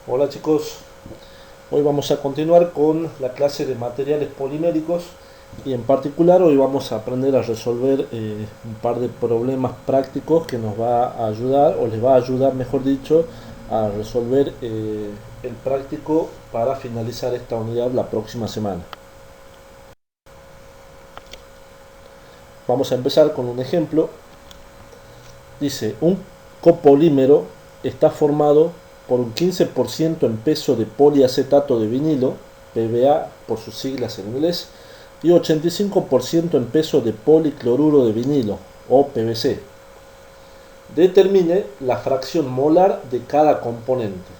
Hola chicos, hoy vamos a continuar con la clase de materiales poliméricos y en particular hoy vamos a aprender a resolver un par de problemas prácticos que nos va a ayudar o les va a ayudar mejor dicho a resolver el práctico para finalizar esta unidad la próxima semana. Vamos a empezar con un ejemplo. Dice, un copolímero está formado por un 15% en peso de poliacetato de vinilo, PBA por sus siglas en inglés, y 85% en peso de policloruro de vinilo, o PVC. Determine la fracción molar de cada componente.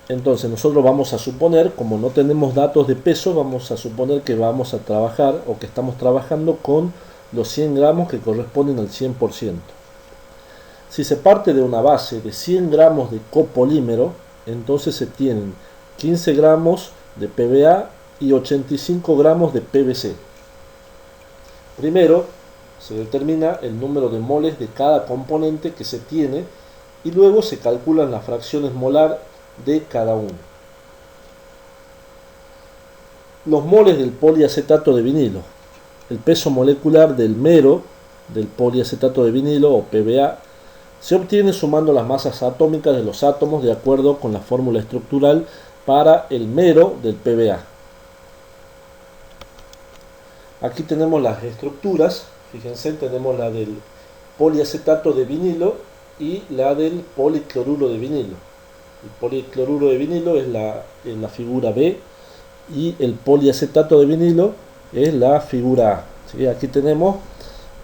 Entonces nosotros vamos a suponer, como no tenemos datos de peso, vamos a suponer que vamos a trabajar o que estamos trabajando con los 100 gramos que corresponden al 100%. Si se parte de una base de 100 gramos de copolímero, entonces se tienen 15 gramos de PBA y 85 gramos de PVC. Primero se determina el número de moles de cada componente que se tiene y luego se calculan las fracciones molar de cada uno. Los moles del poliacetato de vinilo. El peso molecular del mero del poliacetato de vinilo o PBA se obtiene sumando las masas atómicas de los átomos de acuerdo con la fórmula estructural para el mero del PBA. Aquí tenemos las estructuras, fíjense, tenemos la del poliacetato de vinilo y la del policloruro de vinilo. El policloruro de vinilo es la figura B y el poliacetato de vinilo es la figura A. ¿Sí? Aquí tenemos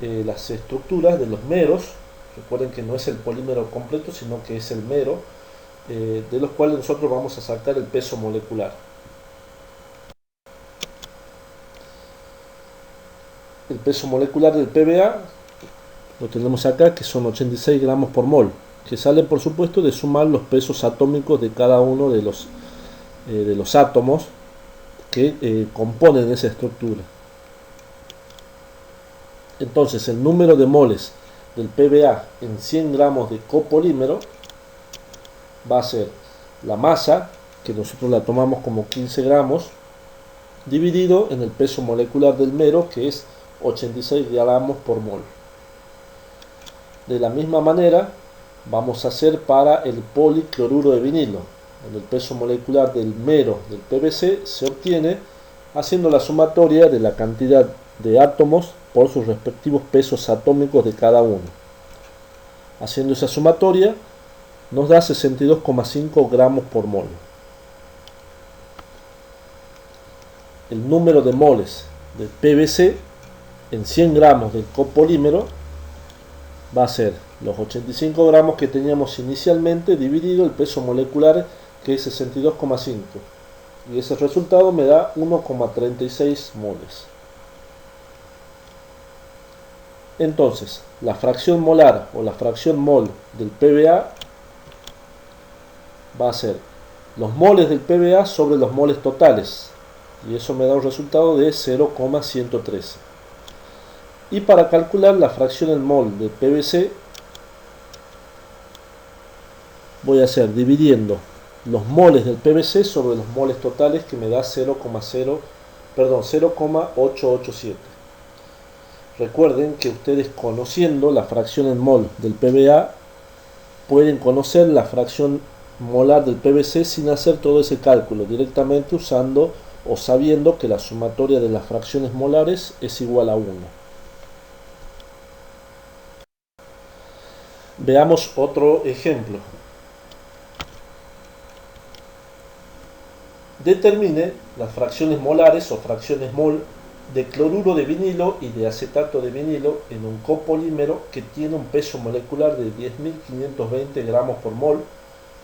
las estructuras de los meros. Recuerden que no es el polímero completo, sino que es el mero, de los cuales nosotros vamos a sacar el peso molecular. El peso molecular del PBA lo tenemos acá, que son 86 gramos por mol, que sale por supuesto de sumar los pesos atómicos de cada uno de los átomos que componen esa estructura. Entonces el número de moles del PBA en 100 gramos de copolímero va a ser la masa, que nosotros la tomamos como 15 gramos, dividido en el peso molecular del mero, que es 86 gramos por mol. De la misma manera vamos a hacer para el policloruro de vinilo. En el peso molecular del mero del PVC se obtiene haciendo la sumatoria de la cantidad de átomos por sus respectivos pesos atómicos de cada uno. Haciendo esa sumatoria nos da 62,5 gramos por mol. El número de moles del PVC en 100 gramos del copolímero va a ser los 85 gramos que teníamos inicialmente dividido el peso molecular, que es 62,5, y ese resultado me da 1,36 moles. Entonces la fracción molar o la fracción mol del PBA va a ser los moles del PBA sobre los moles totales, y eso me da un resultado de 0,113. Y para calcular la fracción en mol del PVC voy a hacer dividiendo los moles del PVC sobre los moles totales, que me da 0,887. Recuerden que ustedes, conociendo la fracción en mol del PBA, pueden conocer la fracción molar del PVC sin hacer todo ese cálculo, directamente usando o sabiendo que la sumatoria de las fracciones molares es igual a 1. Veamos otro ejemplo. Determine las fracciones molares o fracciones mol de cloruro de vinilo y de acetato de vinilo en un copolímero que tiene un peso molecular de 10.520 gramos por mol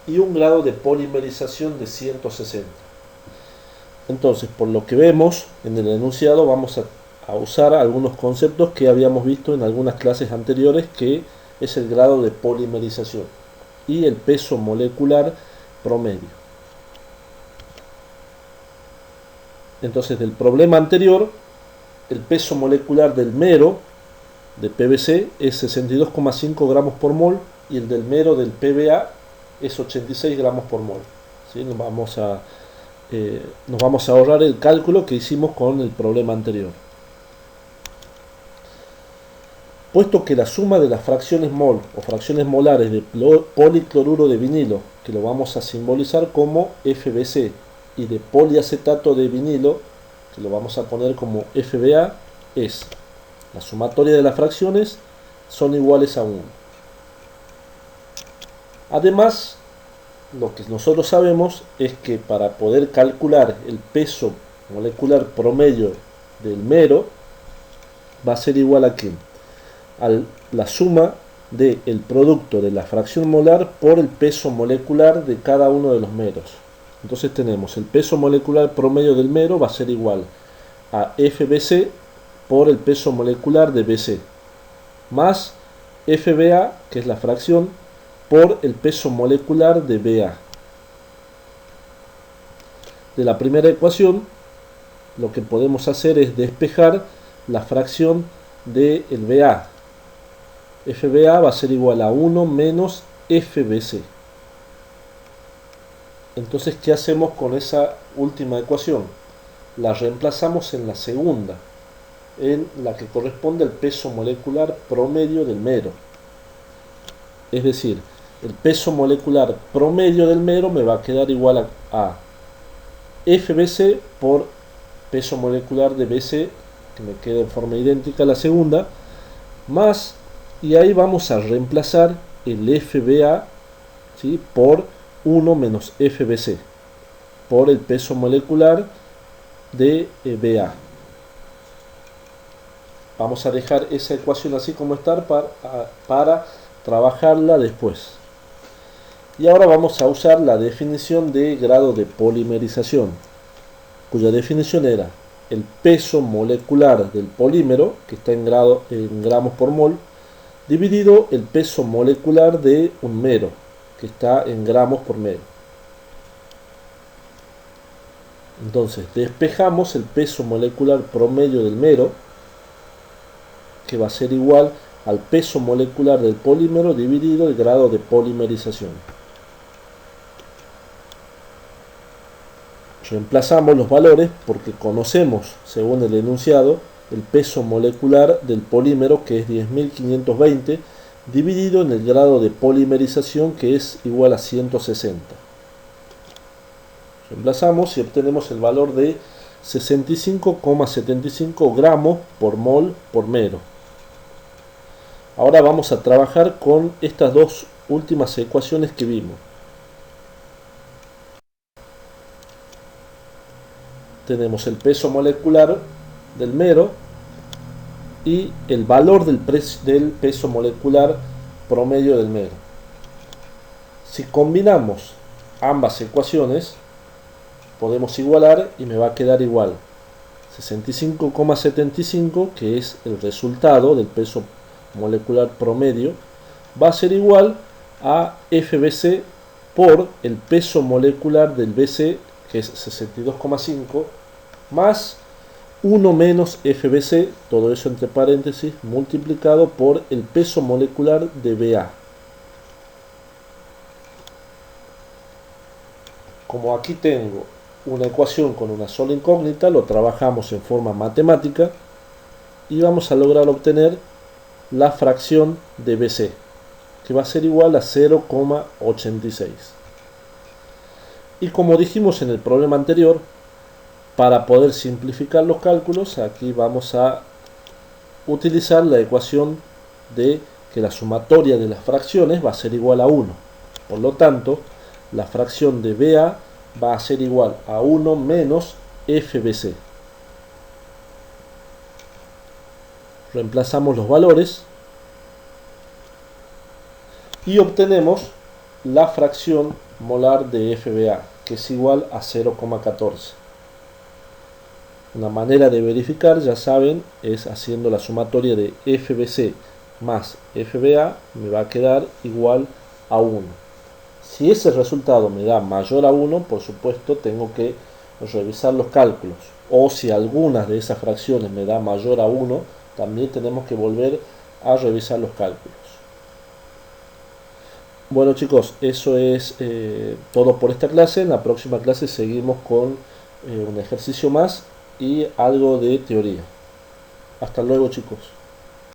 y un grado de polimerización de 160. Entonces, por lo que vemos en el enunciado, vamos a usar algunos conceptos que habíamos visto en algunas clases anteriores, que es el grado de polimerización y el peso molecular promedio. Entonces, del problema anterior, el peso molecular del mero de PVC es 62,5 gramos por mol y el del mero del PBA es 86 gramos por mol. ¿Sí? Nos vamos a ahorrar el cálculo que hicimos con el problema anterior. Puesto que la suma de las fracciones mol o fracciones molares de policloruro de vinilo, que lo vamos a simbolizar como FBC, y de poliacetato de vinilo, que lo vamos a poner como FBA, es la sumatoria de las fracciones son iguales a 1. Además, lo que nosotros sabemos es que para poder calcular el peso molecular promedio del mero va a ser igual a ¿qué? A la suma del producto de la fracción molar por el peso molecular de cada uno de los meros. Entonces tenemos el peso molecular promedio del mero va a ser igual a FBC por el peso molecular de BC, más FBA, que es la fracción, por el peso molecular de BA. De la primera ecuación, lo que podemos hacer es despejar la fracción del BA. FBA va a ser igual a 1 menos FBC. Entonces, ¿qué hacemos con esa última ecuación? La reemplazamos en la segunda, en la que corresponde al peso molecular promedio del mero. Es decir, el peso molecular promedio del mero me va a quedar igual a FBC por peso molecular de BC, que me queda en forma idéntica a la segunda, más, y ahí vamos a reemplazar el FBA, ¿sí?, por 1 menos FBC, por el peso molecular de BA. Vamos a dejar esa ecuación así como está para trabajarla después. Y ahora vamos a usar la definición de grado de polimerización, cuya definición era el peso molecular del polímero, que está en gramos por mol, dividido el peso molecular de un mero, que está en gramos por mero. Entonces despejamos el peso molecular promedio del mero, que va a ser igual al peso molecular del polímero dividido el grado de polimerización. Reemplazamos los valores porque conocemos, según el enunciado, el peso molecular del polímero, que es 10.520, dividido en el grado de polimerización, que es igual a 160. Reemplazamos y obtenemos el valor de 65,75 gramos por mol por mero. Ahora vamos a trabajar con estas dos últimas ecuaciones que vimos. Tenemos el peso molecular del mero y el valor del peso molecular promedio del mero. Si combinamos ambas ecuaciones, podemos igualar y me va a quedar igual 65,75, que es el resultado del peso molecular promedio, va a ser igual a FBC por el peso molecular del BC, que es 62,5, más 1 menos FBC, todo eso entre paréntesis, multiplicado por el peso molecular de BA. Como aquí tengo una ecuación con una sola incógnita, lo trabajamos en forma matemática y vamos a lograr obtener la fracción de BC, que va a ser igual a 0,86. Y como dijimos en el problema anterior, para poder simplificar los cálculos, aquí vamos a utilizar la ecuación de que la sumatoria de las fracciones va a ser igual a 1. Por lo tanto, la fracción de BA va a ser igual a 1 menos FBC. Reemplazamos los valores y obtenemos la fracción molar de FBA, que es igual a 0,14. Una manera de verificar, ya saben, es haciendo la sumatoria de FBC más FBA, me va a quedar igual a 1. Si ese resultado me da mayor a 1, por supuesto tengo que revisar los cálculos. O si algunas de esas fracciones me da mayor a 1, también tenemos que volver a revisar los cálculos. Bueno chicos, eso es todo por esta clase. En la próxima clase seguimos con un ejercicio más y algo de teoría. Hasta luego chicos.